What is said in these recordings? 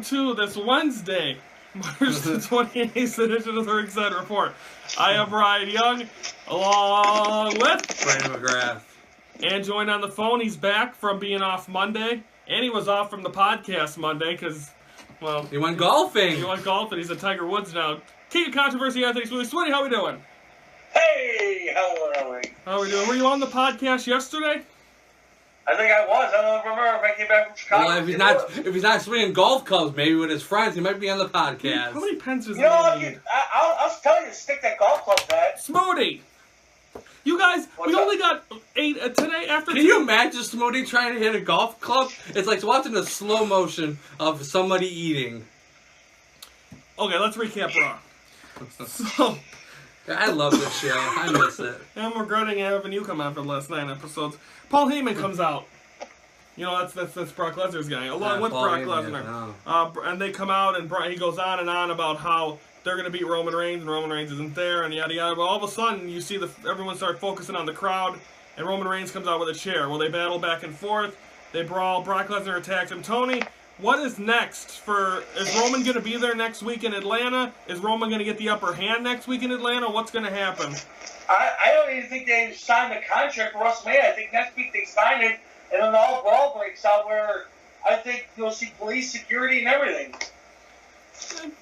to this Wednesday, March the 28th edition of the Ringside Report. I am Ryan Young, along with Brandon McGrath. And joined on the phone, he's back from being off Monday, and he was off from the podcast Monday because, well... He went golfing. He went golfing. He's at Tiger Woods now. King of Controversy, Anthony Sweeney. Sweeney, how we doing? Hey, how are we? How we doing? Were you on the podcast yesterday? I think I was. I don't remember if I came back from Chicago. Well, if he's not swinging golf clubs, maybe with his friends, he might be on the podcast. How many pens does you know, he need? I'll tell you to stick that golf club at. Smoothie! You guys, What's we up? only got 8 today after Can you imagine Smoothie trying to hit a golf club? It's like watching the slow motion of somebody eating. Okay, let's recap Raw. So, I love this show. I miss it. I'm regretting having you come on for the last 9 episodes. Paul Heyman comes out. You know, that's Brock Lesnar's guy, along with Paul Brock Heyman, Lesnar. And they come out, and he goes on and on about how they're going to beat Roman Reigns, and Roman Reigns isn't there, and yada yada. But all of a sudden, you see everyone start focusing on the crowd, and Roman Reigns comes out with a chair. Well, they battle back and forth. They brawl. Brock Lesnar attacks him. Tony, what is next is Roman going to be there next week in Atlanta? Is Roman going to get the upper hand next week in Atlanta? What's going to happen? I don't even think they signed the contract for WrestleMania. I think next week they sign it, and then all brawl breaks out where I think you'll see police security and everything.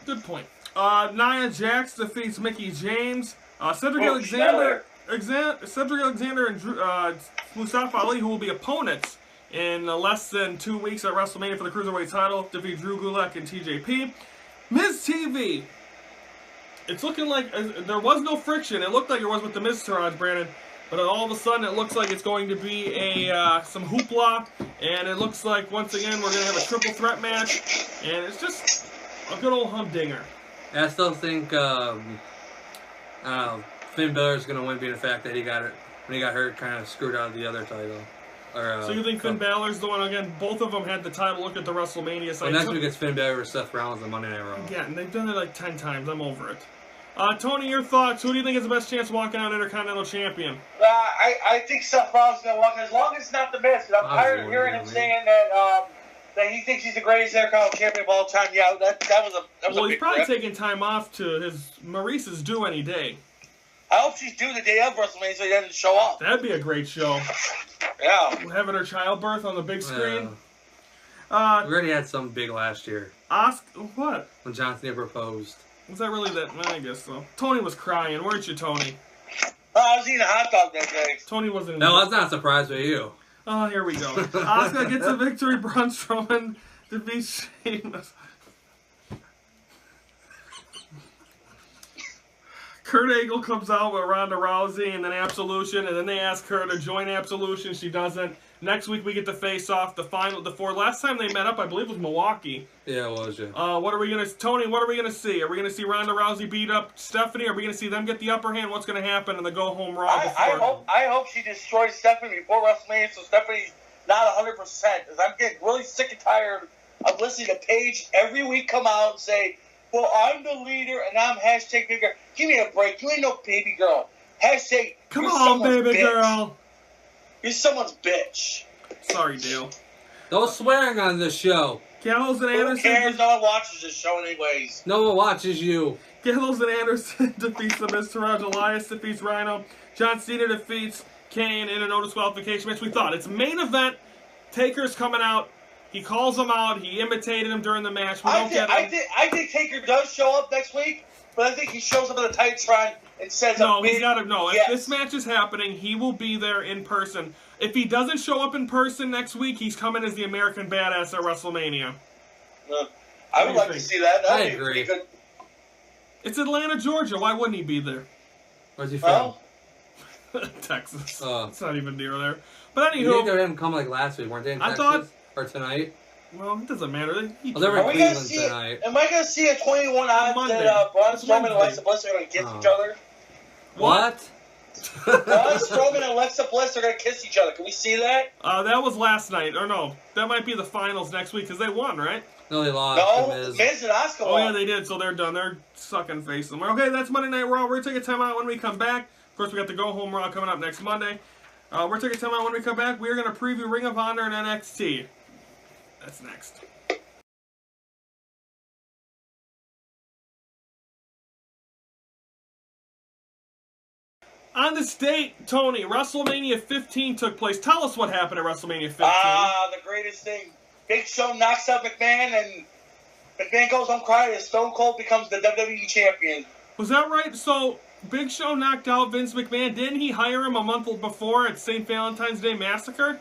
Good point. Nia Jax defeats Mickie James. Cedric Alexander and Mustafa Ali, who will be opponents in less than 2 weeks at WrestleMania for the Cruiserweight title, defeat Drew Gulak and TJP. Miz TV. It's looking like there was no friction. It looked like it was with the Miz Taraj, Brandon. But all of a sudden, it looks like it's going to be some hoopla. And it looks like, once again, we're going to have a triple threat match. And it's just a good old humdinger. I still think Finn Balor's going to win, being the fact that when he got hurt, kind of screwed out of the other title. So you think Finn Balor's the one again? Both of them had the title. Look at the WrestleMania side. Well, next week it's Finn Balor versus Seth Rollins on Monday Night Raw. Yeah, and they've done it like 10 times. I'm over it. Tony, your thoughts? Who do you think is the best chance of walking out Intercontinental Champion? I think Seth Rollins is going to walk, as long as it's not the Miz. I'm tired of hearing him saying that he thinks he's the greatest Intercontinental Champion of all time. Yeah, that was a Well, he's big probably rip. taking time off to Maurice is due any day. I hope she's due the day of WrestleMania so he doesn't show up. That'd be a great show. Yeah. Having her childbirth on the big screen. We already had some big last year. What? When John Cena proposed. Was that really that? Well, I guess so. Tony was crying. Weren't you, Tony? I was eating a hot dog that day. Tony wasn't. No, I was not surprised with you. Oh, here we go. Asuka gets a victory. Braun Strowman defeats Sheamus. Kurt Angle comes out with Ronda Rousey and then Absolution, and then they ask her to join Absolution. She doesn't. Next week we get the face-off, the four. Last time they met up, I believe, was Milwaukee. Yeah, it was, yeah. Tony, what are we gonna see? Are we gonna see Ronda Rousey beat up Stephanie? Are we gonna see them get the upper hand? What's gonna happen in the go-home Raw before? I hope she destroys Stephanie before WrestleMania so Stephanie's not 100%. Because I'm getting really sick and tired of listening to Paige every week come out and say, well, I'm the leader and I'm hashtag big girl. Give me a break. You ain't no baby girl. Hashtag, come on, baby bitch. girl. You're someone's bitch. Sorry, Dale. No swearing on this show. Gallows and Anderson. Who cares? No one watches this show anyways. No one watches you. Gallows and Anderson defeats the Miz Taraj. Elias defeats Rhino. John Cena defeats Kane in a no disqualification match. We thought it's main event. Taker's coming out. He calls him out. He imitated him during the match. I think Taker does show up next week, but I think he shows up in the Titantron and says, he's got to know. Yes. If this match is happening, he will be there in person. If he doesn't show up in person next week, he's coming as the American Badass at WrestleMania. I would like to see that. I agree. It's Atlanta, Georgia. Why wouldn't he be there? Where's he from? Texas. Oh. It's not even near there. But anywho, you think they didn't come like last week, weren't they? In Texas? Or tonight? Well, it doesn't matter. They were in Cleveland tonight. Am I going to see a 21 odds that Braun Strowman and Alexa Bliss are going to kiss each other? What? Braun Strowman and Alexa Bliss are going to kiss each other. Can we see that? That was last night. Or no, that might be the finals next week because they won, right? No, they lost. No, Miz and Asuka won. Oh, yeah, they did. So they're done. They're sucking face somewhere. Okay, that's Monday Night Raw. We're going to take a time out when we come back. Of course, we got the Go Home Raw coming up next Monday. We're taking time out when we come back. We're going to preview Ring of Honor and NXT. That's next. On this date, Tony, WrestleMania 15 took place. Tell us what happened at WrestleMania 15. The greatest thing. Big Show knocks out McMahon, and McMahon goes home crying, and Stone Cold becomes the WWE champion. Was that right? So, Big Show knocked out Vince McMahon. Didn't he hire him a month before at St. Valentine's Day Massacre?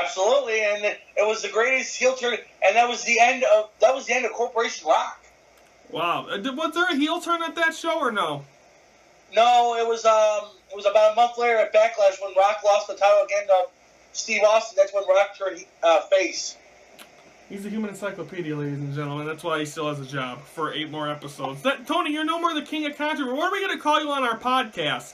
Absolutely, and it was the greatest heel turn, and that was the end of Corporation Rock. Wow. Was there a heel turn at that show or no? No, it was about a month later at Backlash when Rock lost the title again to Steve Austin. That's when Rock turned face. He's a human encyclopedia, ladies and gentlemen. That's why he still has a job for 8 more episodes. Tony, you're no more the king of controversy. What are we going to call you on our podcast?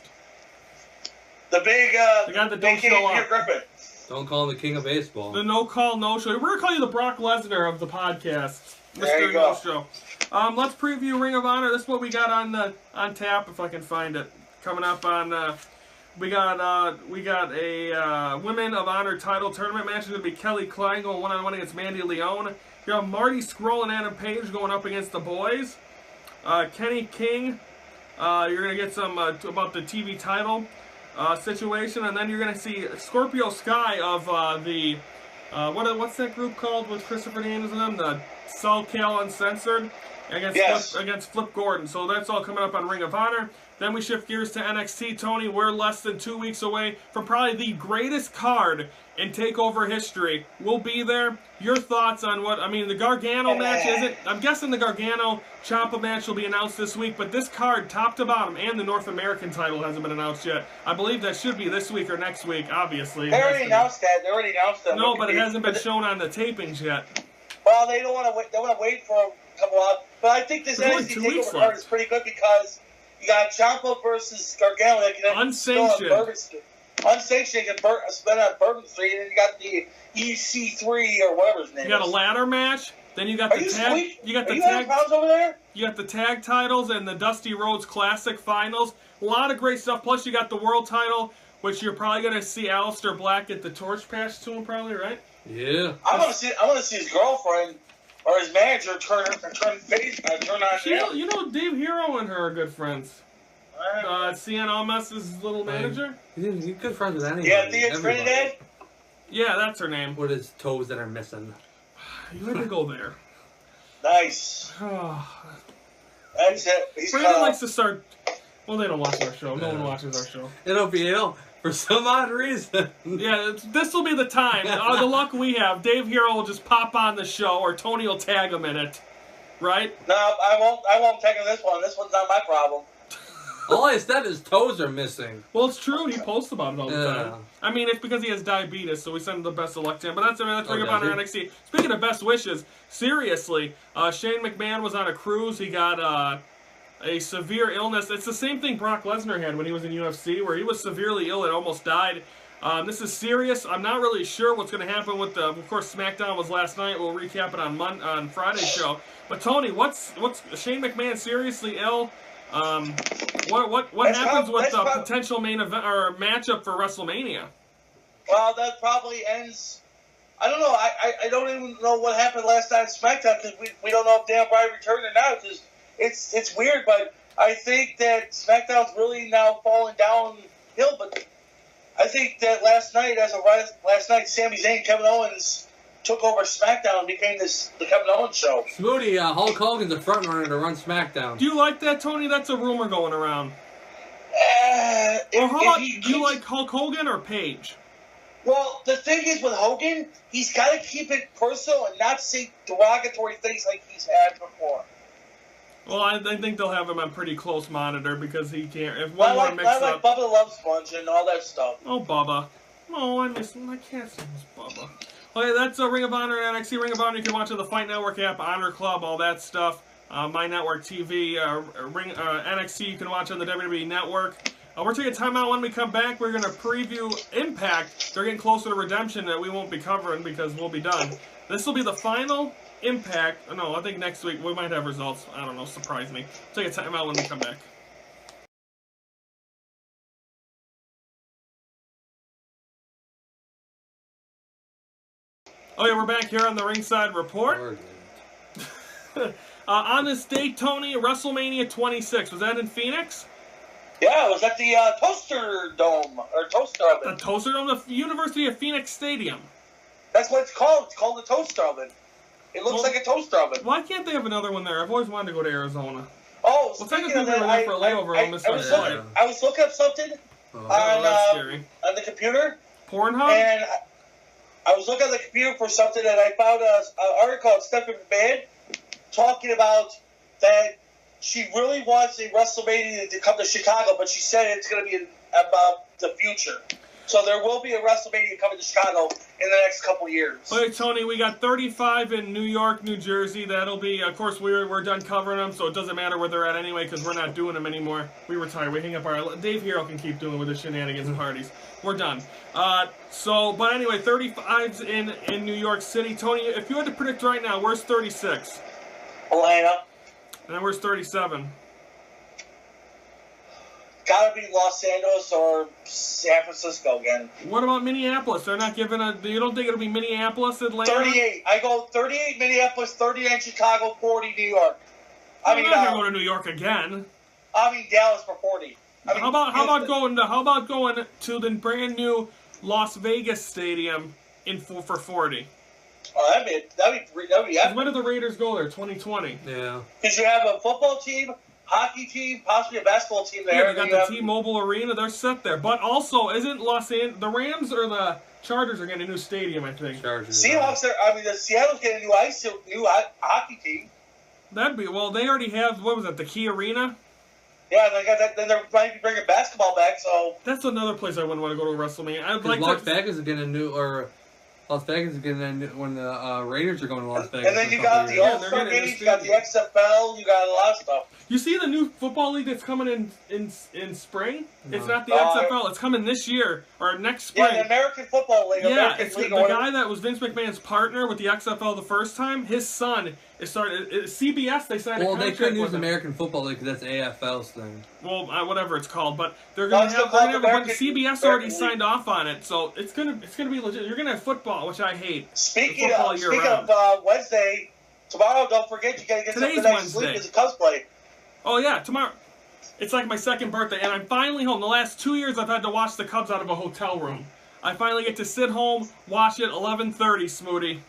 The big, the guy that big don't king show Peter up. Griffin. Don't call him the king of baseball. The no call, no show. We're going to call you the Brock Lesnar of the podcast. There you Mr. go. No Show. Let's preview Ring of Honor. This is what we got on tap, if I can find it. Coming up on... We got a Women of Honor title tournament match. It's going to be Kelly Klein going one-on-one against Mandy Leone. You have Marty Scurll and Adam Page going up against the boys. Kenny King, you're going to get some about the TV title situation. And then you're going to see Scorpio Sky of the... what's that group called with Christopher Daniels in them? The Soul Cal Uncensored against Flip Gordon. So that's all coming up on Ring of Honor. Then we shift gears to NXT. Tony, we're less than 2 weeks away from probably the greatest card in TakeOver history. We'll be there. Your thoughts on the Gargano match isn't... I'm guessing the Gargano-Ciampa match will be announced this week, but this card, top to bottom, and the North American title hasn't been announced yet. I believe that should be this week or next week, obviously. They already announced that. No, but it hasn't been shown on the tapings yet. Well, they don't want to wait. They want to wait for a couple hours. But I think this NXT TakeOver card is pretty good because you got Ciampa versus Gargano. That can unsanctioned. Unsanctioned can spend on Bourbon Street, and you got the EC3 or whatever his name is. You got a ladder match. Then you got the tag. You got the tag. Problems over there? You got the tag titles and the Dusty Rhodes Classic finals. A lot of great stuff. Plus, you got the world title, which you're probably gonna see Aleister Black get the torch passed to him, probably, right? Yeah. I want to see his girlfriend or his manager turn face, turn on him. You know, Dave Hero and her are good friends. Cien Almas's little manager. He's good friends with anybody. Yeah, Thea Trinidad. Yeah, that's her name. With his toes that are missing. You had to go there. Nice. That's it. Brandon likes to start. Well, they don't watch our show. No one watches our show. It'll be ill for some odd reason. Yeah, this will be the time. The luck we have. Dave Hero will just pop on the show, or Tony will tag him in it. Right? No, I won't tag him this one. This one's not my problem. All I said is toes are missing. Well, it's true. He posts about it all the time. I mean, it's because he has diabetes, so we send him the best of luck to him. But that's Ring of Honor NXT. Speaking of best wishes, seriously, Shane McMahon was on a cruise. He got a severe illness. It's the same thing Brock Lesnar had when he was in UFC, where he was severely ill and almost died. This is serious. I'm not really sure what's going to happen with the... Of course, SmackDown was last night. We'll recap it on Friday's show. But, Tony, what's Shane McMahon seriously ill? What happens with the potential main event or matchup for WrestleMania? Well, that probably ends. I don't know. I don't even know what happened last night at SmackDown because we don't know if Dan Bryan returned or not. It's weird, but I think that SmackDown's really now falling downhill. But I think that last night, Sami Zayn and Kevin Owens took over SmackDown and became the Kevin Owens show. Smoothie, Hulk Hogan's the front runner to run SmackDown. Do you like that, Tony? That's a rumor going around. Do you like Hulk Hogan or Paige? Well, the thing is with Hogan, he's got to keep it personal and not say derogatory things like he's had before. Well, I think they'll have him on pretty close monitor because he can't. If one more mix up, up, Bubba the Love Sponge and all that stuff. Oh, Bubba. Oh, I miss him. I can't say miss Bubba. Okay, that's Ring of Honor and NXT. Ring of Honor, you can watch on the Fight Network app, Honor Club, all that stuff. My Network TV, NXT, you can watch on the WWE Network. We're taking time out. When we come back, we're going to preview Impact. They're getting closer to Redemption that we won't be covering because we'll be done. This will be the final Impact. No, I think next week we might have results. I don't know. Surprise me. Take a time out when we come back. Okay, we're back here on the Ringside Report. On this date, Tony, WrestleMania 26. Was that in Phoenix? Yeah, it was at the Toaster Dome or Toaster Oven. The Toaster Dome, the University of Phoenix Stadium. That's what it's called. It's called the Toaster Oven. It looks like a toaster oven. Why can't they have another one there? I've always wanted to go to Arizona. Oh, well, speaking technically of that, we were there for a layover. I was looking up something on the computer. Pornhub? And I was looking on the computer for something, and I found an article on Stephanie McMahon talking about that she really wants a WrestleMania to come to Chicago, but she said it's going to be about the future. So there will be a WrestleMania coming to Chicago in the next couple of years. Okay, Tony, we got 35 in New York, New Jersey. That'll be, of course, we're done covering them, so it doesn't matter where they're at anyway, because we're not doing them anymore. We retired. We hang up our... Dave Hero can keep doing with his shenanigans and parties. We're done. But anyway, 35's in New York City. Tony, if you had to predict right now, where's 36? Atlanta. And then where's 37? Gotta be Los Angeles or San Francisco again. What about Minneapolis? They're not giving a... You don't think it'll be Minneapolis, Atlanta? 38. I go 38 Minneapolis, 39 Chicago, 40 New York. I'm not gonna go to New York again. I mean Dallas for 40. How about going to the brand new Las Vegas Stadium for 40? Oh, that'd be epic. When did the Raiders go there? 2020. Yeah. Because you have a football team, hockey team, possibly a basketball team there. Yeah, they got the T-Mobile Arena. They're set there. But also, isn't the Rams or the Chargers are getting a new stadium? I think. Chargers. Seahawks are. I mean, the Seattle's getting a new hockey team. That'd be they already have. What was that? The Key Arena. Yeah, they got that. Then they're might be bringing basketball back. So that's another place I wouldn't want to go to WrestleMania. I'd like Las Vegas is getting a new Las Vegas is getting a new, when the Raiders are going to Las Vegas. And then you got the All-Star games, you got the XFL, you got a lot of stuff. You see the new football league that's coming in spring? No. It's not the XFL. It's coming this year or next spring. Yeah, the American Football League. Yeah, it's the guy that was Vince McMahon's partner with the XFL the first time. His son is starting. CBS, they signed a contract. Well, they couldn't use American Football League because that's AFL's thing. Well, whatever it's called, but they're going to have CBS already signed off on it, so it's gonna be legit. You're gonna have football, which I hate. Speaking of Wednesday, tomorrow, don't forget you gotta get some night sleep as a Cubs play. Oh yeah, tomorrow. It's like my second birthday, and I'm finally home. The last 2 years, I've had to watch the Cubs out of a hotel room. I finally get to sit home, watch it, 11:30, Smoothie.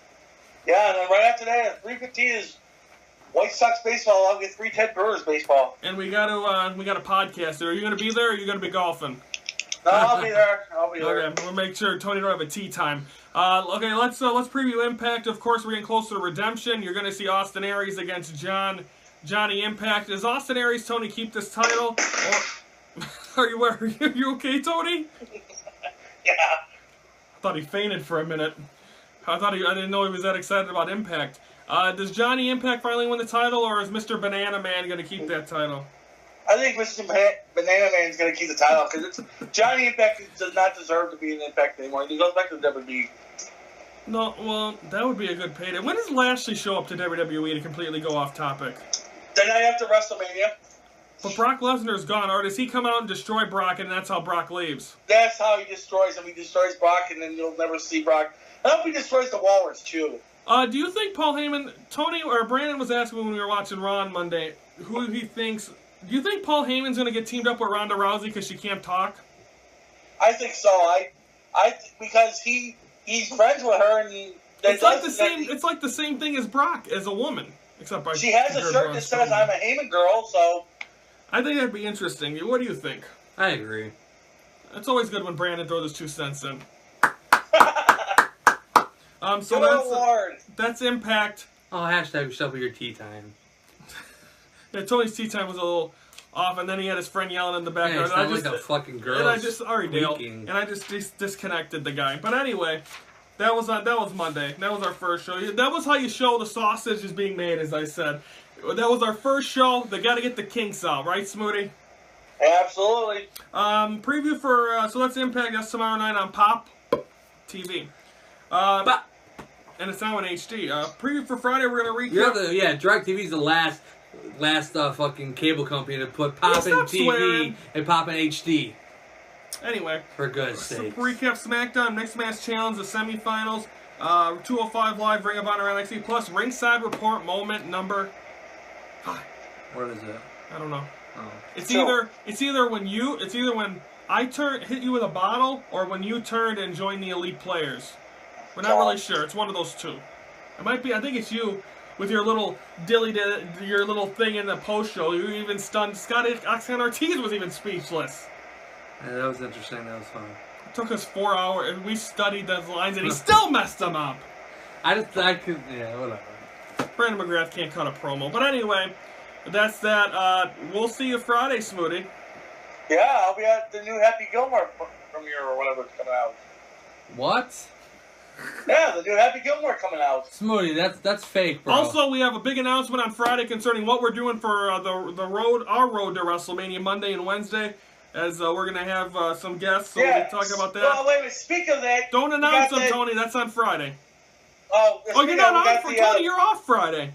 Yeah, and then right after that, at 3:15 is White Sox baseball. I'll get 3:10 Brewers baseball. And we got a podcast there. Are you gonna be there, or are you gonna be golfing? No, I'll be there. Okay, we'll make sure Tony don't have a tea time. Okay, let's preview Impact. Of course, we're getting closer to Redemption. You're gonna see Austin Aries against Johnny Impact. Does Austin Aries, Tony, keep this title? Or are you okay, Tony? Yeah. I thought he fainted for a minute. I didn't know he was that excited about Impact. Does Johnny Impact finally win the title, or is Mr. Banana Man going to keep that title? I think Mr. Banana Man is going to keep the title because Johnny Impact does not deserve to be in Impact anymore. He goes back to WWE. No, well, that would be a good payday. When does Lashley show up to WWE to completely go off topic? The night after WrestleMania. But Brock Lesnar's gone, or does he come out and destroy Brock, and that's how Brock leaves? That's how he destroys him. He destroys Brock, and then you'll never see Brock. I hope he destroys the Walrus, too. Do you think Paul Heyman... Tony or Brandon was asking me when we were watching Raw on Monday who he thinks... Do you think Paul Heyman's going to get teamed up with Ronda Rousey because she can't talk? I think so. Because he's friends with her, and it's like the same thing as Brock as a woman, except by she has a shirt that says "I'm a Heyman girl," so I think that'd be interesting. What do you think? I agree. It's always good when Brandon throws his 2 cents in. That's Impact. Oh, hashtag shovel your tea time. Yeah, Tony's tea time was a little off, and then he had his friend yelling in the background. Yeah, like a fucking girl. Dale, and I just disconnected the guy. But anyway, that was Monday. That was our first show. That was how you show the sausage is being made, as I said. That was our first show. They got to get the kinks out, right, Smoothie? Absolutely. Preview for so that's Impact. That's tomorrow night on Pop TV. And it's now in HD. Preview for Friday. We're gonna recap. DirecTV is the last fucking cable company to put Pop in TV and Pop in HD. Anyway, for goodness sake. Recap SmackDown Mixed Match Challenge, the semifinals, 205 Live, Ring of Honor NXT, plus Ringside Report moment number 5. What is it? I don't know. Oh. It's either when I hit you with a bottle, or when you turned and joined the elite players. We're not really sure. It's one of those two. It might be. I think it's you with your little your little thing in the post show. You even stunned Scotty Ortiz was even speechless. Yeah, that was interesting. That was fun. It took us 4 hours, and we studied those lines, and he still messed them up. I could, yeah, whatever. Brandon McGrath can't cut a promo. But anyway, that's that. We'll see you Friday, Smoothie. Yeah, I'll be at the new Happy Gilmore premiere or whatever it's coming out. What? Yeah, the new Happy Gilmore coming out. Smoothie, that's fake, bro. Also, we have a big announcement on Friday concerning what we're doing for our road to WrestleMania Monday and Wednesday. As we're going to have some guests, so we'll be talking about that. Well, wait a minute. Speak of that. Don't announce them, Tony. That's on Friday. Oh, you're not on Friday. Tony, you're off Friday.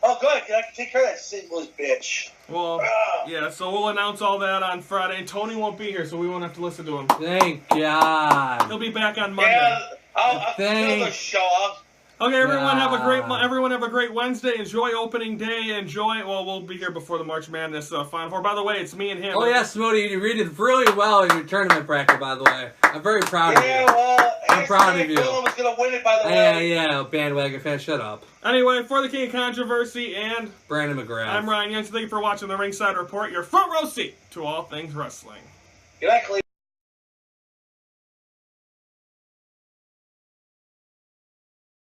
Oh, good. I can take care of that singless bitch. Well, yeah, so we'll announce all that on Friday. And Tony won't be here, so we won't have to listen to him. Thank God. He'll be back on Monday. Yeah, I'll fill the show. Okay, everyone have a great Wednesday. Enjoy opening day. Well, we'll be here before the March Madness Final Four. By the way, it's me and him. Oh yeah, Smoothie, you did really well in your tournament bracket. By the way, I'm very proud of you. Yeah, well, I'm proud of you. Dylan was gonna win it, by the way. Yeah, bandwagon fan, shut up. Anyway, for the King of Controversy and Brandon McGrath, I'm Ryan Young. Thank you for watching the Ringside Report. Your front row seat to all things wrestling. Good night, Cleveland.